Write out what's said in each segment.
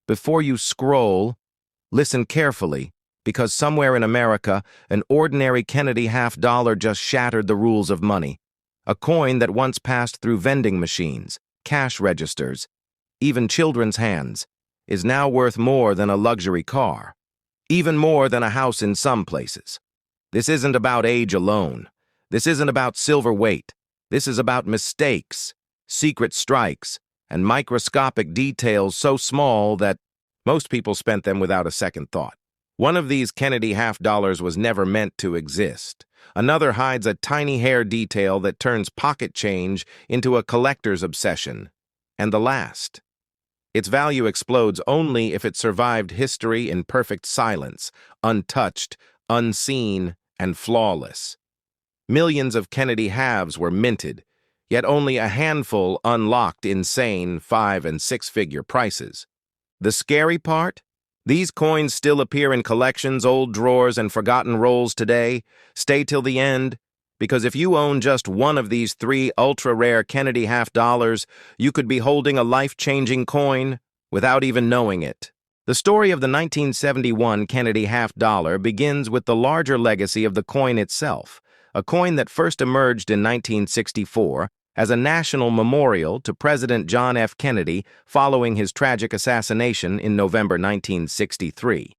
Before you scroll, listen carefully, because somewhere in America, an ordinary Kennedy half-dollar just shattered the rules of money. A coin that once passed through vending machines, cash registers, even children's hands, is now worth more than a luxury car, even more than a house in some places. This isn't about age alone. This isn't about silver weight. This is about mistakes, secret strikes, and microscopic details so small that most people spent them without a second thought. One of these Kennedy half-dollars was never meant to exist. Another hides a tiny hair detail that turns pocket change into a collector's obsession. And the last. Its value explodes only if it survived history in perfect silence, untouched, unseen, and flawless. Millions of Kennedy halves were minted, yet only a handful unlocked insane 5- and 6-figure prices. The scary part? These coins still appear in collections, old drawers, and forgotten rolls today. Stay till the end, because if you own just one of these 3 ultra-rare Kennedy half-dollars, you could be holding a life-changing coin without even knowing it. The story of the 1971 Kennedy half-dollar begins with the larger legacy of the coin itself, a coin that first emerged in 1964 as a national memorial to President John F. Kennedy following his tragic assassination in November 1963.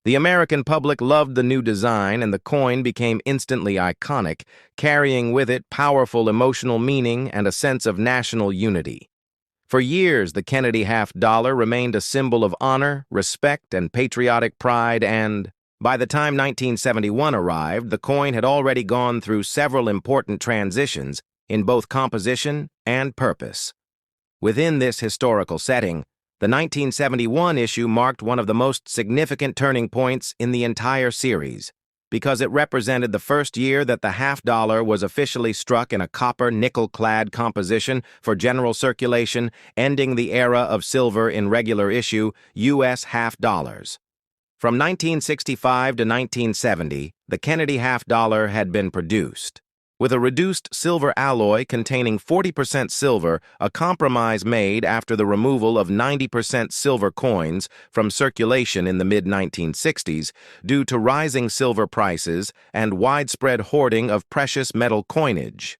The American public loved the new design, and the coin became instantly iconic, carrying with it powerful emotional meaning and a sense of national unity. For years, the Kennedy half-dollar remained a symbol of honor, respect, and patriotic pride, and by the time 1971 arrived, the coin had already gone through several important transitions in both composition and purpose. Within this historical setting, the 1971 issue marked one of the most significant turning points in the entire series, because it represented the first year that the half-dollar was officially struck in a copper nickel-clad composition for general circulation, ending the era of silver in regular issue U.S. half-dollars. From 1965 to 1970, the Kennedy half-dollar had been produced. With a reduced silver alloy containing 40% silver, a compromise made after the removal of 90% silver coins from circulation in the mid-1960s due to rising silver prices and widespread hoarding of precious metal coinage.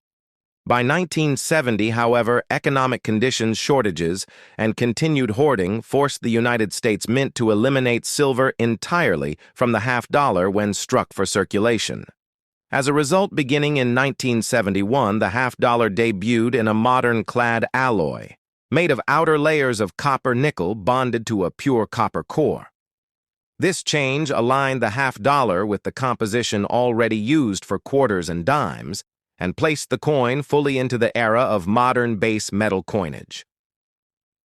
By 1970, however, economic conditions, shortages, and continued hoarding forced the United States Mint to eliminate silver entirely from the half-dollar when struck for circulation. As a result, beginning in 1971, the half-dollar debuted in a modern-clad alloy, made of outer layers of copper nickel bonded to a pure copper core. This change aligned the half-dollar with the composition already used for quarters and dimes, and placed the coin fully into the era of modern base metal coinage.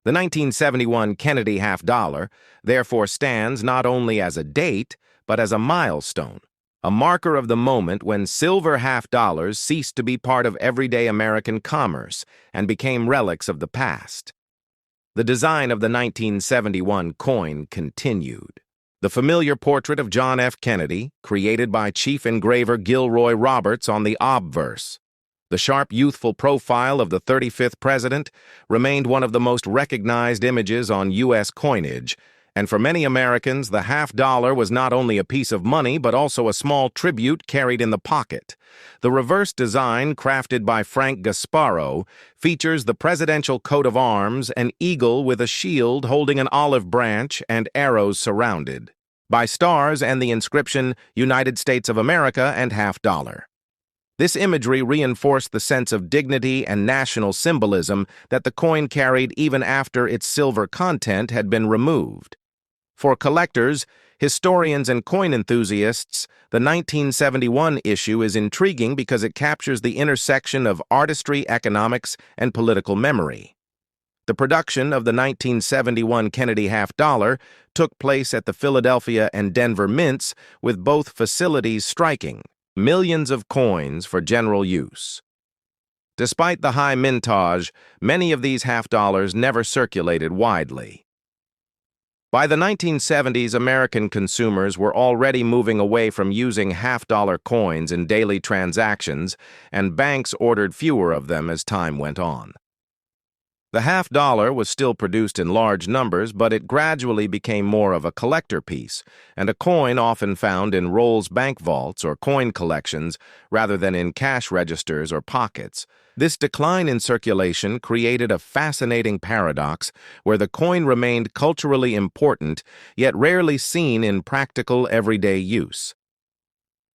The 1971 Kennedy half-dollar therefore stands not only as a date, but as a milestone, a marker of the moment when silver half-dollars ceased to be part of everyday American commerce and became relics of the past. The design of the 1971 coin continued. The familiar portrait of John F. Kennedy, created by chief engraver Gilroy Roberts on the obverse. The sharp, youthful profile of the 35th president remained one of the most recognized images on U.S. coinage, and for many Americans, the half-dollar was not only a piece of money but also a small tribute carried in the pocket. The reverse design, crafted by Frank Gasparo, features the presidential coat of arms, an eagle with a shield holding an olive branch and arrows surrounded by stars, and the inscription, United States of America and half-dollar. This imagery reinforced the sense of dignity and national symbolism that the coin carried even after its silver content had been removed. For collectors, historians, and coin enthusiasts, the 1971 issue is intriguing because it captures the intersection of artistry, economics, and political memory. The production of the 1971 Kennedy half-dollar took place at the Philadelphia and Denver mints, with both facilities striking millions of coins for general use. Despite the high mintage, many of these half-dollars never circulated widely. By the 1970s, American consumers were already moving away from using half-dollar coins in daily transactions, and banks ordered fewer of them as time went on. The half dollar was still produced in large numbers, but it gradually became more of a collector piece, and a coin often found in Rolls bank vaults or coin collections rather than in cash registers or pockets. This decline in circulation created a fascinating paradox where the coin remained culturally important, yet rarely seen in practical everyday use.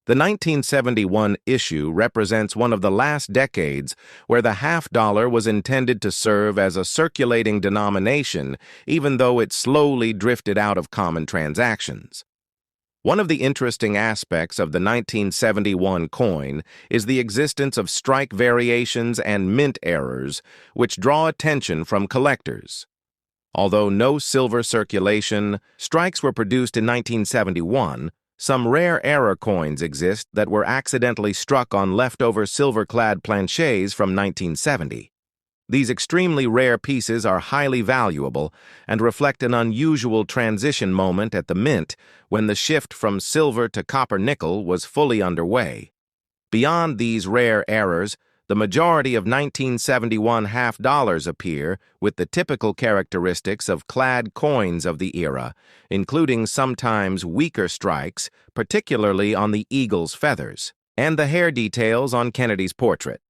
The 1971 issue represents one of the last decades where the half dollar was intended to serve as a circulating denomination, even though it slowly drifted out of common transactions. One of the interesting aspects of the 1971 coin is the existence of strike variations and mint errors, which draw attention from collectors. Although no silver circulation strikes were produced in 1971, some rare error coins exist that were accidentally struck on leftover silver-clad planchets from 1970. These extremely rare pieces are highly valuable and reflect an unusual transition moment at the mint when the shift from silver to copper-nickel was fully underway. Beyond these rare errors, the majority of 1971 half dollars appear with the typical characteristics of clad coins of the era, including sometimes weaker strikes, particularly on the eagle's feathers, and the hair details on Kennedy's portrait.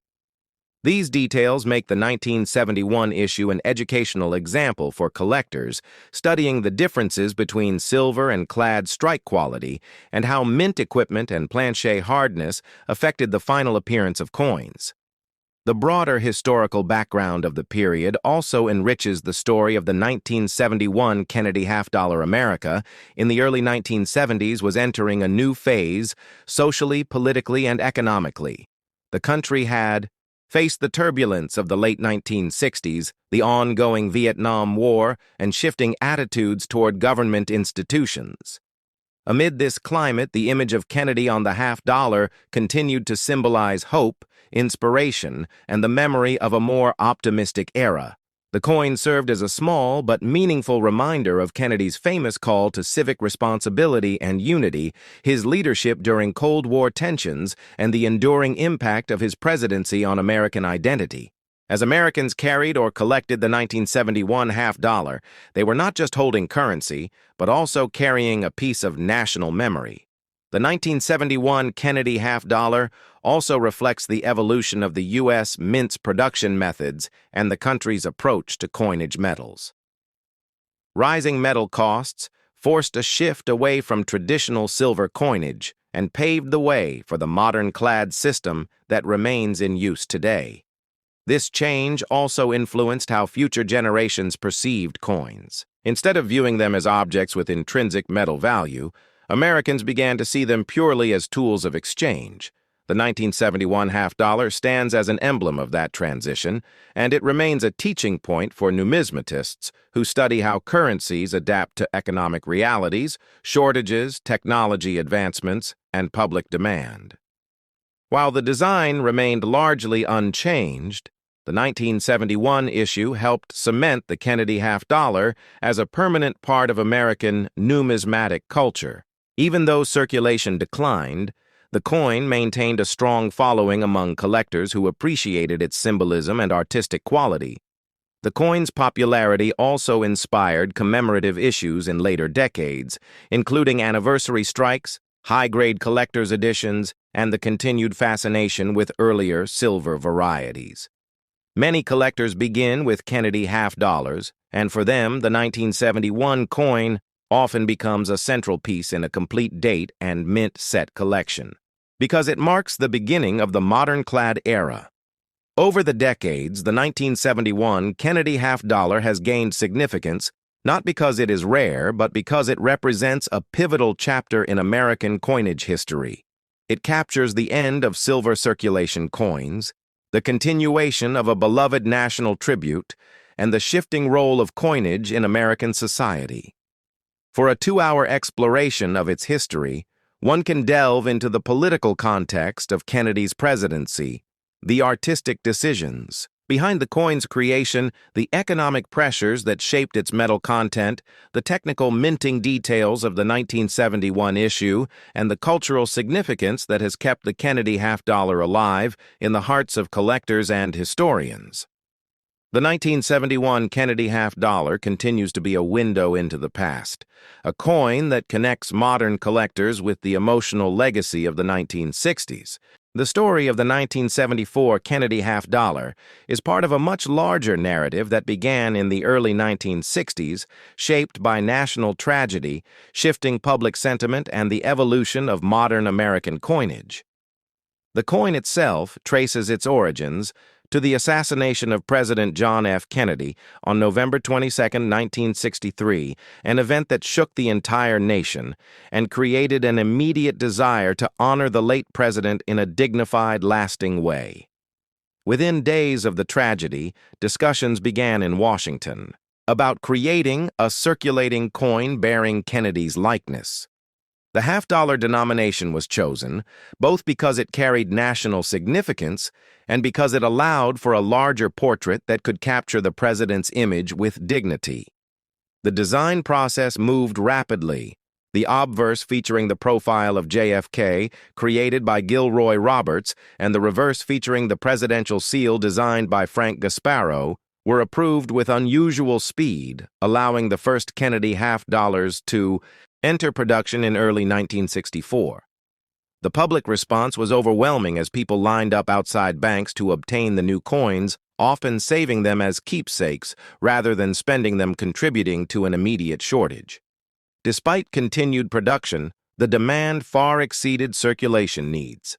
These details make the 1971 issue an educational example for collectors, studying the differences between silver and clad strike quality and how mint equipment and planchet hardness affected the final appearance of coins. The broader historical background of the period also enriches the story of the 1971 Kennedy half-dollar America. In the early 1970s was entering a new phase, socially, politically, and economically. The country had faced the turbulence of the late 1960s, the ongoing Vietnam War, and shifting attitudes toward government institutions. Amid this climate, the image of Kennedy on the half dollar continued to symbolize hope, inspiration, and the memory of a more optimistic era. The coin served as a small but meaningful reminder of Kennedy's famous call to civic responsibility and unity, his leadership during Cold War tensions, and the enduring impact of his presidency on American identity. As Americans carried or collected the 1971 half dollar, they were not just holding currency, but also carrying a piece of national memory. The 1971 Kennedy half dollar also reflects the evolution of the U.S. mint's production methods and the country's approach to coinage metals. Rising metal costs forced a shift away from traditional silver coinage and paved the way for the modern clad system that remains in use today. This change also influenced how future generations perceived coins. Instead of viewing them as objects with intrinsic metal value, Americans began to see them purely as tools of exchange. The 1971 half dollar stands as an emblem of that transition, and it remains a teaching point for numismatists who study how currencies adapt to economic realities, shortages, technology advancements, and public demand. While the design remained largely unchanged, the 1971 issue helped cement the Kennedy half dollar as a permanent part of American numismatic culture. Even though circulation declined, the coin maintained a strong following among collectors who appreciated its symbolism and artistic quality. The coin's popularity also inspired commemorative issues in later decades, including anniversary strikes, high-grade collector's editions, and the continued fascination with earlier silver varieties. Many collectors begin with Kennedy half dollars, and for them, the 1971 coin often becomes a central piece in a complete date and mint set collection, because it marks the beginning of the modern clad era. Over the decades, the 1971 Kennedy half dollar has gained significance not because it is rare, but because it represents a pivotal chapter in American coinage history. It captures the end of silver circulation coins, the continuation of a beloved national tribute, and the shifting role of coinage in American society. For a 2-hour exploration of its history, one can delve into the political context of Kennedy's presidency, the artistic decisions behind the coin's creation, the economic pressures that shaped its metal content, the technical minting details of the 1971 issue, and the cultural significance that has kept the Kennedy half dollar alive in the hearts of collectors and historians. The 1971 Kennedy half dollar continues to be a window into the past, a coin that connects modern collectors with the emotional legacy of the 1960s. The story of the 1974 Kennedy half dollar is part of a much larger narrative that began in the early 1960s, shaped by national tragedy, shifting public sentiment, and the evolution of modern American coinage. The coin itself traces its origins to the assassination of President John F. Kennedy on November 22, 1963, an event that shook the entire nation and created an immediate desire to honor the late president in a dignified, lasting way. Within days of the tragedy, discussions began in Washington about creating a circulating coin bearing Kennedy's likeness. The half-dollar denomination was chosen, both because it carried national significance and because it allowed for a larger portrait that could capture the president's image with dignity. The design process moved rapidly. The obverse featuring the profile of JFK, created by Gilroy Roberts, and the reverse featuring the presidential seal designed by Frank Gasparo, were approved with unusual speed, allowing the first Kennedy half-dollars to enter production in early 1964. The public response was overwhelming as people lined up outside banks to obtain the new coins, often saving them as keepsakes rather than spending them, contributing to an immediate shortage. Despite continued production, the demand far exceeded circulation needs.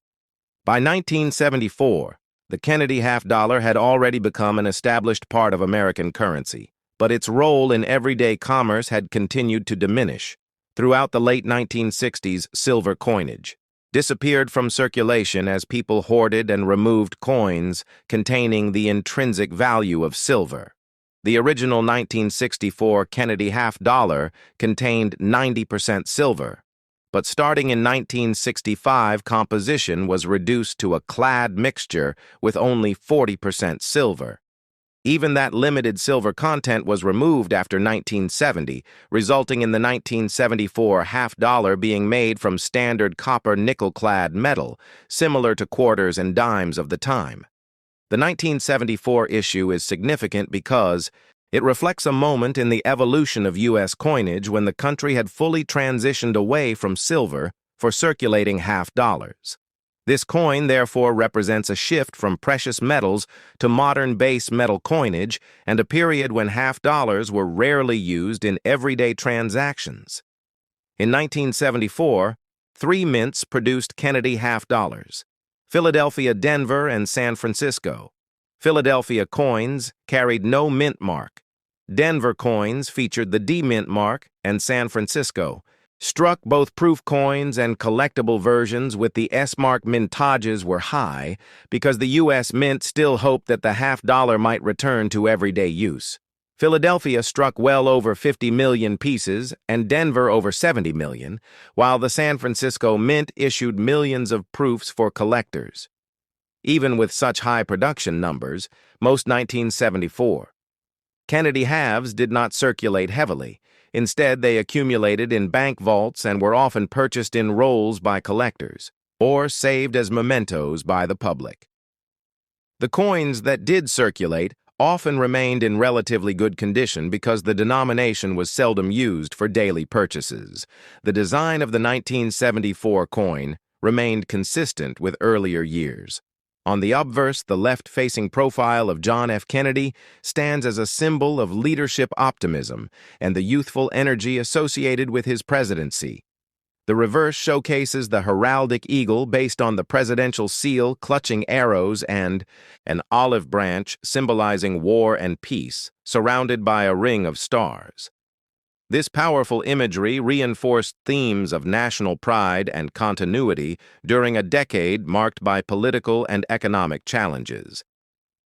By 1974, the Kennedy half-dollar had already become an established part of American currency, but its role in everyday commerce had continued to diminish. Throughout the late 1960s, silver coinage disappeared from circulation as people hoarded and removed coins containing the intrinsic value of silver. The original 1964 Kennedy half-dollar contained 90% silver, but starting in 1965, composition was reduced to a clad mixture with only 40% silver. Even that limited silver content was removed after 1970, resulting in the 1974 half-dollar being made from standard copper nickel-clad metal, similar to quarters and dimes of the time. The 1974 issue is significant because it reflects a moment in the evolution of U.S. coinage when the country had fully transitioned away from silver for circulating half-dollars. This coin, therefore, represents a shift from precious metals to modern base metal coinage and a period when half-dollars were rarely used in everyday transactions. In 1974, 3 mints produced Kennedy half-dollars: Philadelphia, Denver, and San Francisco. Philadelphia coins carried no mint mark. Denver coins featured the D-mint mark, and San Francisco struck both proof coins and collectible versions with the S-mark mintages were high because the U.S. Mint still hoped that the half-dollar might return to everyday use. Philadelphia struck well over 50 million pieces and Denver over 70 million, while the San Francisco Mint issued millions of proofs for collectors. Even with such high production numbers, most 1974 Kennedy halves did not circulate heavily. Instead, they accumulated in bank vaults and were often purchased in rolls by collectors, or saved as mementos by the public. The coins that did circulate often remained in relatively good condition because the denomination was seldom used for daily purchases. The design of the 1974 coin remained consistent with earlier years. On the obverse, the left-facing profile of John F. Kennedy stands as a symbol of leadership optimism and the youthful energy associated with his presidency. The reverse showcases the heraldic eagle based on the presidential seal clutching arrows and an olive branch symbolizing war and peace, surrounded by a ring of stars. This powerful imagery reinforced themes of national pride and continuity during a decade marked by political and economic challenges.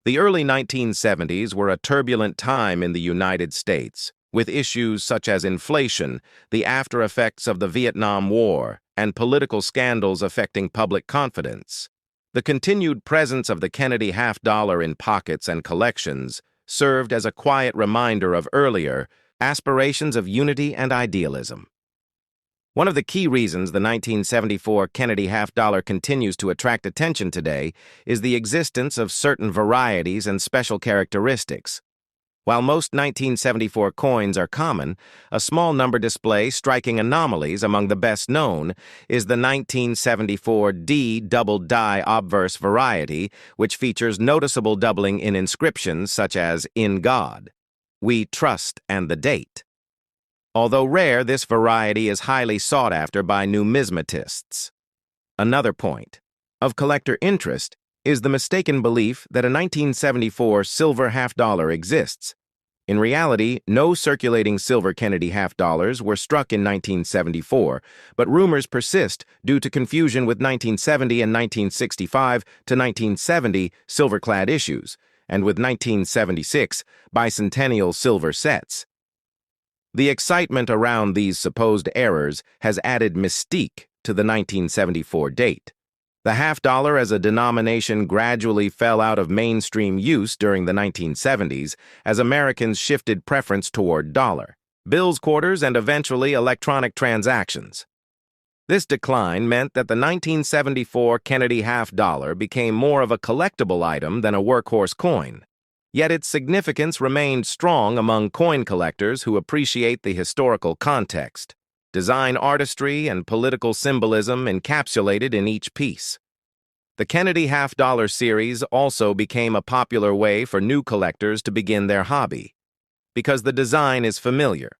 The early 1970s were a turbulent time in the United States, with issues such as inflation, the after-effects of the Vietnam War, and political scandals affecting public confidence. The continued presence of the Kennedy half-dollar in pockets and collections served as a quiet reminder of earlier aspirations of unity and idealism. One of the key reasons the 1974 Kennedy half-dollar continues to attract attention today is the existence of certain varieties and special characteristics. While most 1974 coins are common, a small number display striking anomalies. Among the best known is the 1974 D double die obverse variety, which features noticeable doubling in inscriptions such as "In God," "We Trust," and the date. Although rare, this variety is highly sought after by numismatists. Another point of collector interest is the mistaken belief that a 1974 silver half-dollar exists. In reality, no circulating silver Kennedy half-dollars were struck in 1974, but rumors persist due to confusion with 1970 and 1965 to 1970 silver-clad issues, and with 1976 bicentennial silver sets. The excitement around these supposed errors has added mystique to the 1974 date. The half-dollar as a denomination gradually fell out of mainstream use during the 1970s as Americans shifted preference toward dollar, bills, quarters, and eventually electronic transactions. This decline meant that the 1974 Kennedy half-dollar became more of a collectible item than a workhorse coin. Yet its significance remained strong among coin collectors who appreciate the historical context, design artistry, and political symbolism encapsulated in each piece. The Kennedy half-dollar series also became a popular way for new collectors to begin their hobby. Because the design is familiar,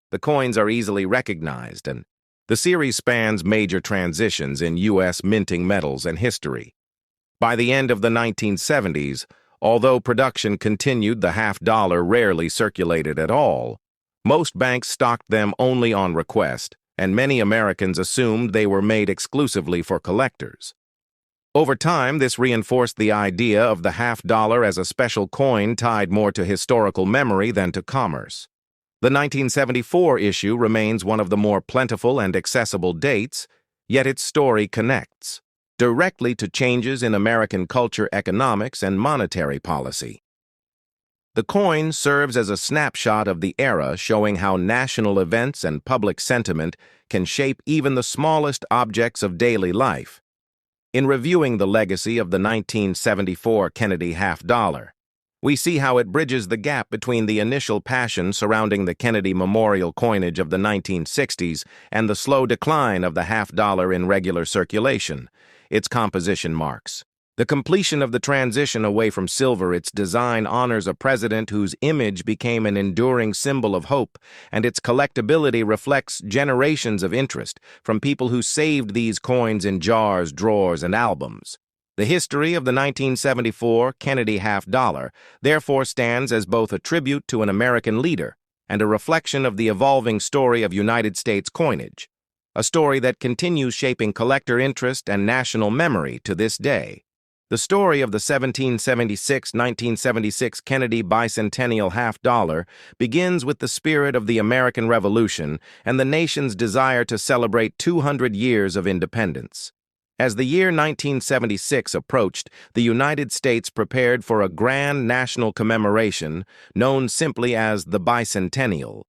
the coins are easily recognized, and the series spans major transitions in U.S. minting metals and history. By the end of the 1970s, although production continued, the half-dollar rarely circulated at all. Most banks stocked them only on request, and many Americans assumed they were made exclusively for collectors. Over time, this reinforced the idea of the half-dollar as a special coin tied more to historical memory than to commerce. The 1974 issue remains one of the more plentiful and accessible dates, yet its story connects directly to changes in American culture, economics, and monetary policy. The coin serves as a snapshot of the era, showing how national events and public sentiment can shape even the smallest objects of daily life. In reviewing the legacy of the 1974 Kennedy half-dollar, we see how it bridges the gap between the initial passion surrounding the Kennedy memorial coinage of the 1960s and the slow decline of the half-dollar in regular circulation. Its composition marks the completion of the transition away from silver. Its design honors a president whose image became an enduring symbol of hope, and its collectability reflects generations of interest from people who saved these coins in jars, drawers, and albums. The history of the 1974 Kennedy half-dollar therefore stands as both a tribute to an American leader and a reflection of the evolving story of United States coinage, a story that continues shaping collector interest and national memory to this day. The story of the 1776-1976 Kennedy bicentennial half-dollar begins with the spirit of the American Revolution and the nation's desire to celebrate 200 years of independence. As the year 1976 approached, the United States prepared for a grand national commemoration known simply as the bicentennial.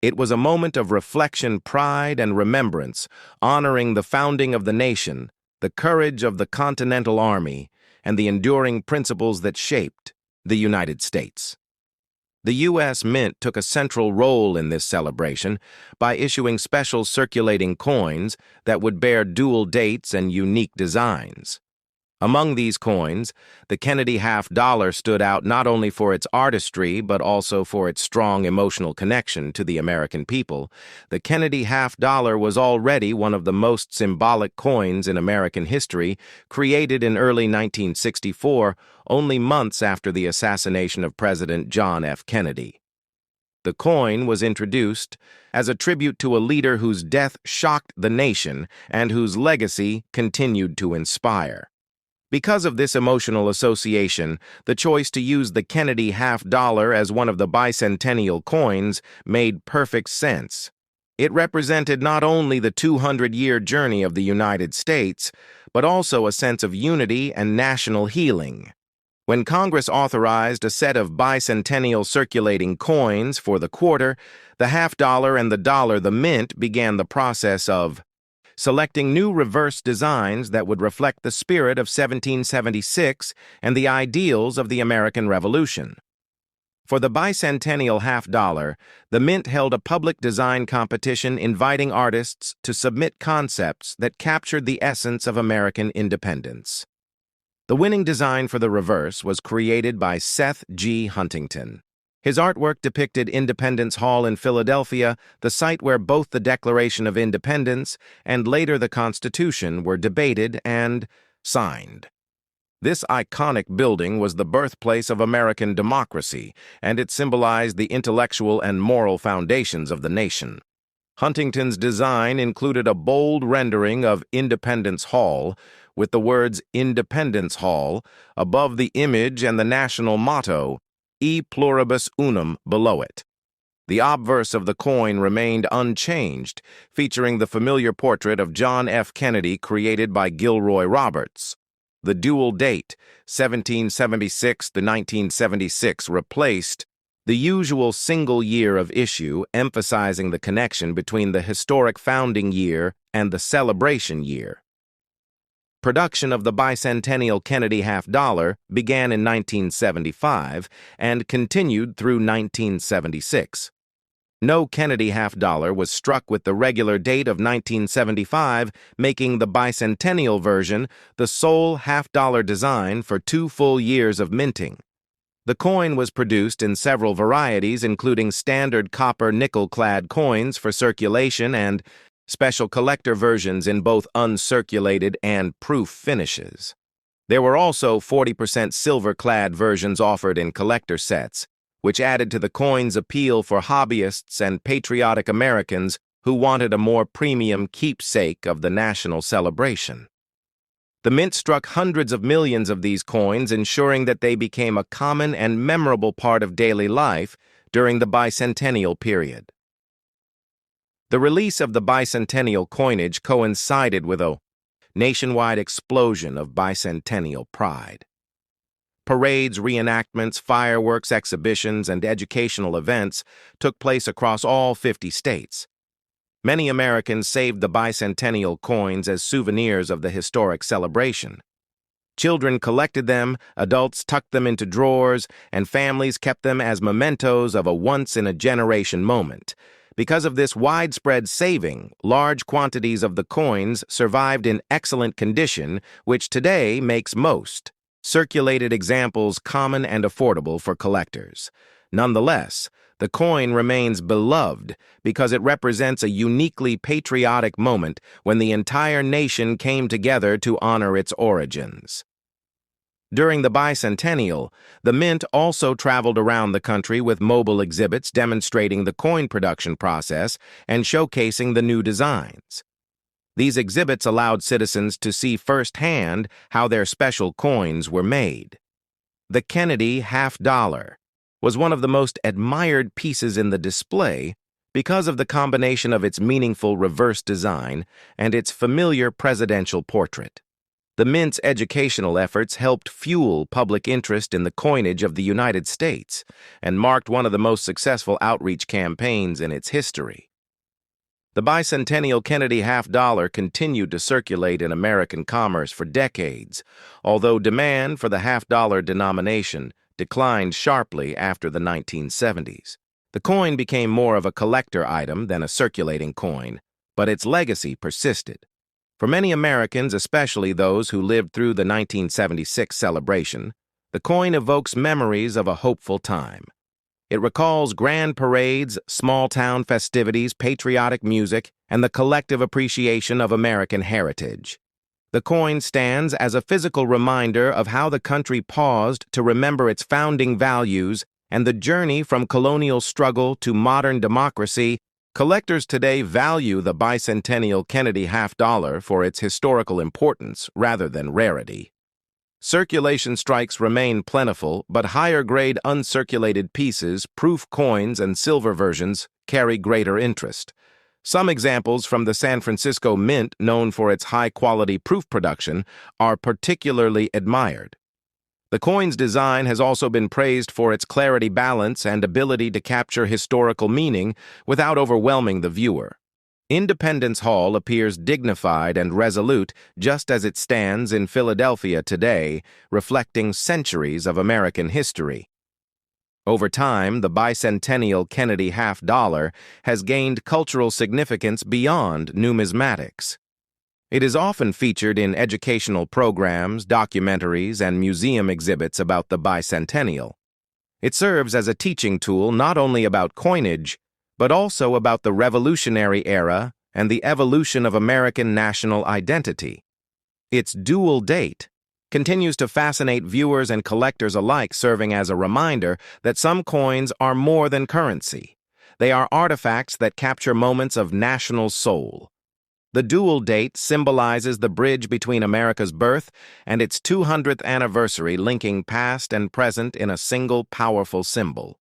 It was a moment of reflection, pride, and remembrance, honoring the founding of the nation, the courage of the Continental Army, and the enduring principles that shaped the United States. The U.S. Mint took a central role in this celebration by issuing special circulating coins that would bear dual dates and unique designs. Among these coins, the Kennedy half-dollar stood out not only for its artistry but also for its strong emotional connection to the American people. The Kennedy half-dollar was already one of the most symbolic coins in American history, created in early 1964, only months after the assassination of President John F. Kennedy. The coin was introduced as a tribute to a leader whose death shocked the nation and whose legacy continued to inspire. Because of this emotional association, the choice to use the Kennedy half-dollar as one of the bicentennial coins made perfect sense. It represented not only the 200-year journey of the United States, but also a sense of unity and national healing. When Congress authorized a set of bicentennial circulating coins for the quarter, the half-dollar and the dollar, the mint began the process of selecting new reverse designs that would reflect the spirit of 1776 and the ideals of the American Revolution. For the bicentennial half-dollar, the Mint held a public design competition inviting artists to submit concepts that captured the essence of American independence. The winning design for the reverse was created by Seth G. Huntington. His artwork depicted Independence Hall in Philadelphia, the site where both the Declaration of Independence and later the Constitution were debated and signed. This iconic building was the birthplace of American democracy, and it symbolized the intellectual and moral foundations of the nation. Huntington's design included a bold rendering of Independence Hall, with the words Independence Hall above the image and the national motto, E pluribus unum, below it. The obverse of the coin remained unchanged, featuring the familiar portrait of John F. Kennedy created by Gilroy Roberts. The dual date, 1776 to 1976, replaced the usual single year of issue, emphasizing the connection between the historic founding year and the celebration year. Production of the bicentennial Kennedy half-dollar began in 1975 and continued through 1976. No Kennedy half-dollar was struck with the regular date of 1975, making the bicentennial version the sole half-dollar design for 2 full years of minting. The coin was produced in several varieties, including standard copper nickel-clad coins for circulation and special collector versions in both uncirculated and proof finishes. There were also 40% silver-clad versions offered in collector sets, which added to the coin's appeal for hobbyists and patriotic Americans who wanted a more premium keepsake of the national celebration. The Mint struck hundreds of millions of these coins, ensuring that they became a common and memorable part of daily life during the bicentennial period. The release of the bicentennial coinage coincided with a nationwide explosion of bicentennial pride. Parades, reenactments, fireworks, exhibitions, and educational events took place across all 50 states. Many Americans saved the bicentennial coins as souvenirs of the historic celebration. Children collected them, adults tucked them into drawers, and families kept them as mementos of a once-in-a-generation moment. Because of this widespread saving, large quantities of the coins survived in excellent condition, which today makes most circulated examples common and affordable for collectors. Nonetheless, the coin remains beloved because it represents a uniquely patriotic moment when the entire nation came together to honor its origins. During the bicentennial, the Mint also traveled around the country with mobile exhibits demonstrating the coin production process and showcasing the new designs. These exhibits allowed citizens to see firsthand how their special coins were made. The Kennedy half-dollar was one of the most admired pieces in the display because of the combination of its meaningful reverse design and its familiar presidential portrait. The Mint's educational efforts helped fuel public interest in the coinage of the United States and marked one of the most successful outreach campaigns in its history. The bicentennial Kennedy half-dollar continued to circulate in American commerce for decades, although demand for the half-dollar denomination declined sharply after the 1970s. The coin became more of a collector item than a circulating coin, but its legacy persisted. For many Americans, especially those who lived through the 1976 celebration, the coin evokes memories of a hopeful time. It recalls grand parades, small-town festivities, patriotic music, and the collective appreciation of American heritage. The coin stands as a physical reminder of how the country paused to remember its founding values and the journey from colonial struggle to modern democracy. Collectors today value the bicentennial Kennedy half-dollar for its historical importance rather than rarity. Circulation strikes remain plentiful, but higher-grade uncirculated pieces, proof coins, and silver versions carry greater interest. Some examples from the San Francisco Mint, known for its high-quality proof production, are particularly admired. The coin's design has also been praised for its clarity, balance, and ability to capture historical meaning without overwhelming the viewer. Independence Hall appears dignified and resolute just as it stands in Philadelphia today, reflecting centuries of American history. Over time, the bicentennial Kennedy half-dollar has gained cultural significance beyond numismatics. It is often featured in educational programs, documentaries, and museum exhibits about the bicentennial. It serves as a teaching tool not only about coinage, but also about the Revolutionary era and the evolution of American national identity. Its dual date continues to fascinate viewers and collectors alike, serving as a reminder that some coins are more than currency. They are artifacts that capture moments of national soul. The dual date symbolizes the bridge between America's birth and its 200th anniversary, linking past and present in a single powerful symbol.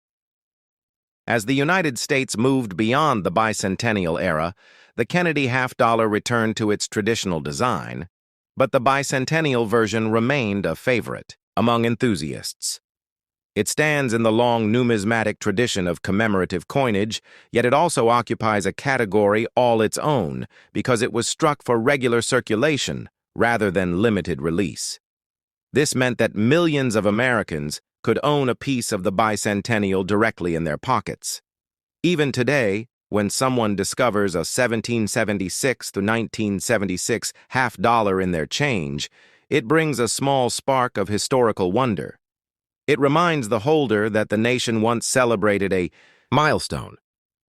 As the United States moved beyond the bicentennial era, the Kennedy half-dollar returned to its traditional design, but the bicentennial version remained a favorite among enthusiasts. It stands in the long numismatic tradition of commemorative coinage, yet it also occupies a category all its own because it was struck for regular circulation rather than limited release. This meant that millions of Americans could own a piece of the bicentennial directly in their pockets. Even today, when someone discovers a 1776 to 1976 half-dollar in their change, it brings a small spark of historical wonder. It reminds the holder that the nation once celebrated a milestone